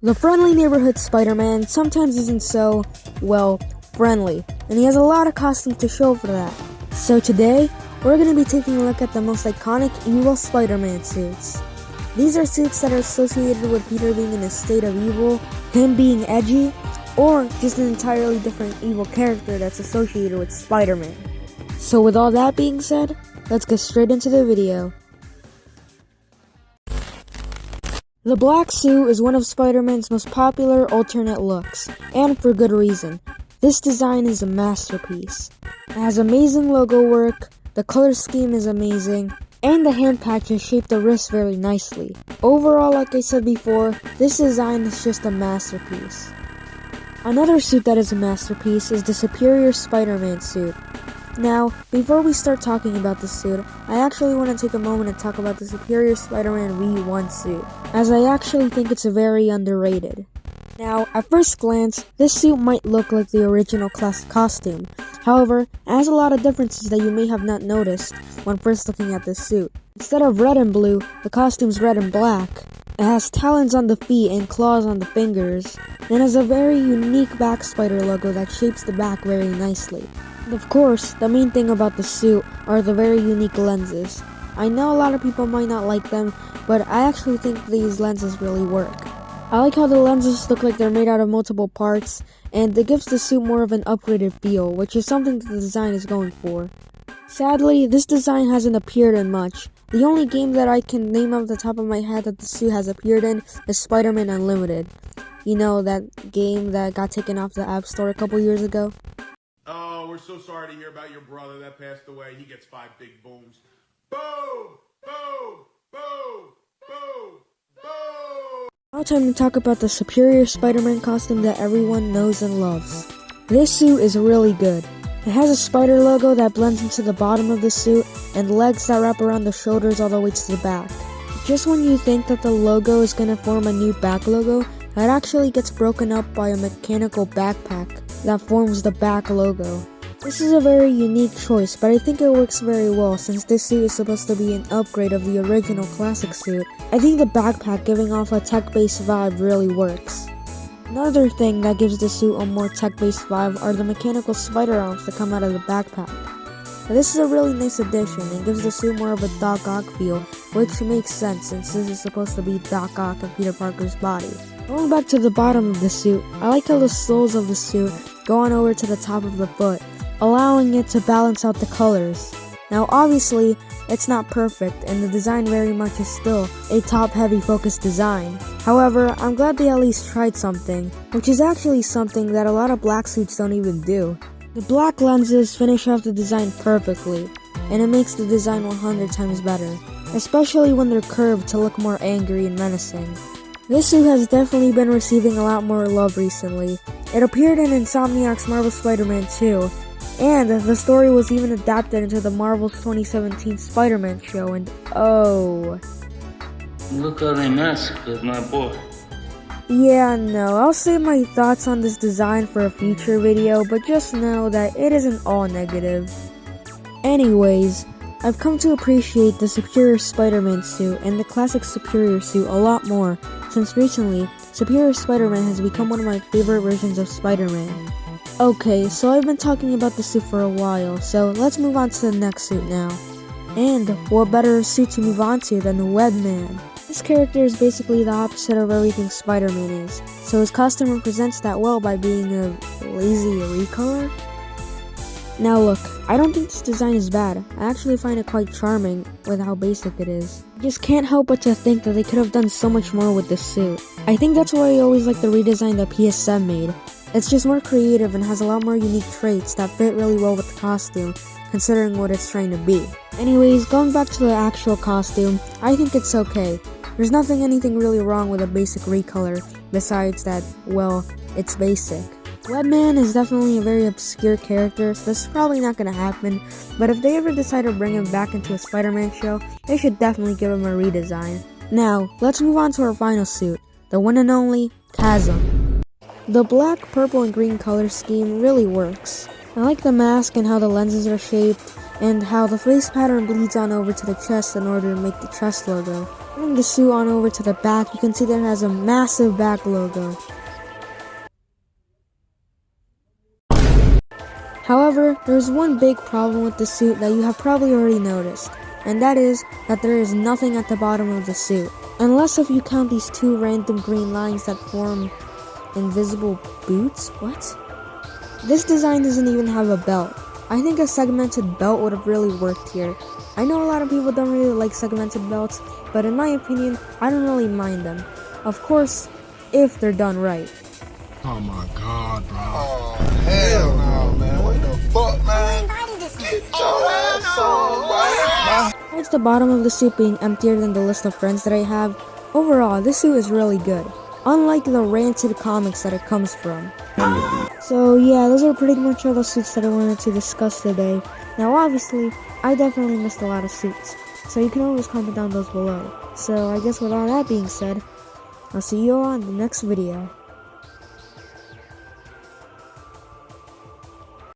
The friendly neighborhood Spider-Man sometimes isn't so, well, friendly, and he has a lot of costumes to show for that. So today, we're going to be taking a look at the most iconic evil Spider-Man suits. These are suits that are associated with Peter being in a state of evil, him being edgy, or just an entirely different evil character that's associated with Spider-Man. So with all that being said, let's get straight into the video. The black suit is one of Spider-Man's most popular alternate looks, and for good reason. This design is a masterpiece. It has amazing logo work, the color scheme is amazing, and the hand patches shape the wrist very nicely. Overall, like I said before, this design is just a masterpiece. Another suit that is a masterpiece is the Superior Spider-Man suit. Now, before we start talking about this suit, I actually want to take a moment to talk about the Superior Spider-Man V1 suit, as I actually think it's very underrated. Now, at first glance, this suit might look like the original classic costume. However, it has a lot of differences that you may have not noticed when first looking at this suit. Instead of red and blue, the costume's red and black. It has talons on the feet and claws on the fingers, and has a very unique back spider logo that shapes the back very nicely. And of course, the main thing about the suit are the very unique lenses. I know a lot of people might not like them, but I actually think these lenses really work. I like how the lenses look like they're made out of multiple parts, and it gives the suit more of an upgraded feel, which is something that the design is going for. Sadly, this design hasn't appeared in much. The only game that I can name off the top of my head that the suit has appeared in is Spider-Man Unlimited. You know, that game that got taken off the App Store a couple years ago? Oh, we're so sorry to hear about your brother that passed away. He gets 5 big booms. Boom! Boom! Boom! Boom! Boom! Now time to talk about the Superior Spider-Man costume that everyone knows and loves. This suit is really good. It has a spider logo that blends into the bottom of the suit and legs that wrap around the shoulders all the way to the back. Just when you think that the logo is going to form a new back logo, it actually gets broken up by a mechanical backpack that forms the back logo. This is a very unique choice, but I think it works very well since this suit is supposed to be an upgrade of the original classic suit. I think the backpack giving off a tech-based vibe really works. Another thing that gives the suit a more tech-based vibe are the mechanical spider arms that come out of the backpack. Now, this is a really nice addition and gives the suit more of a Doc Ock feel, which makes sense since this is supposed to be Doc Ock and Peter Parker's body. Going back to the bottom of the suit, I like how the soles of the suit go on over to the top of the foot, allowing it to balance out the colors. Now obviously, it's not perfect and the design very much is still a top-heavy focused design. However, I'm glad they at least tried something, which is actually something that a lot of black suits don't even do. The black lenses finish off the design perfectly, and it makes the design 100 times better, especially when they're curved to look more angry and menacing. This suit has definitely been receiving a lot more love recently. It appeared in Insomniac's Marvel Spider-Man 2, and the story was even adapted into the Marvel's 2017 Spider-Man show, and oh. Look how they mess with my boy. Yeah, no, I'll save my thoughts on this design for a future video, but just know that it isn't all negative. Anyways, I've come to appreciate the Superior Spider-Man suit and the classic Superior suit a lot more, since recently, Superior Spider-Man has become one of my favorite versions of Spider-Man. Okay, so I've been talking about the suit for a while, so let's move on to the next suit now. And what better suit to move on to than the Webman? This character is basically the opposite of everything Spider-Man is, so his costume represents that well by being a lazy recolor. Now look, I don't think this design is bad. I actually find it quite charming with how basic it is. I just can't help but to think that they could have done so much more with this suit. I think that's why I always like the redesign that PSM made. It's just more creative and has a lot more unique traits that fit really well with the costume, considering what it's trying to be. Anyways, going back to the actual costume, I think it's okay. There's anything really wrong with a basic recolor, besides that, well, it's basic. Webman is definitely a very obscure character, so this is probably not gonna happen, but if they ever decide to bring him back into a Spider-Man show, they should definitely give him a redesign. Now, let's move on to our final suit, the one and only Chasm. The black, purple, and green color scheme really works. I like the mask and how the lenses are shaped, and how the face pattern bleeds on over to the chest in order to make the chest logo. Turning the suit on over to the back, you can see that it has a massive back logo. However, there's one big problem with the suit that you have probably already noticed, and that is that there is nothing at the bottom of the suit. Unless if you count these two random green lines that form invisible boots? What? This design doesn't even have a belt. I think a segmented belt would have really worked here. I know a lot of people don't really like segmented belts, but in my opinion, I don't really mind them. Of course, if they're done right. Oh my god, bro. Oh, hell no, man. What the fuck, man? Get your ass on, bro. Besides the bottom of the suit being emptier than the list of friends that I have, overall, this suit is really good. Unlike the ranted comics that it comes from. So yeah, those are pretty much all the suits that I wanted to discuss today. Now obviously, I definitely missed a lot of suits, so you can always comment down those below. So I guess with all that being said, I'll see you all on the next video.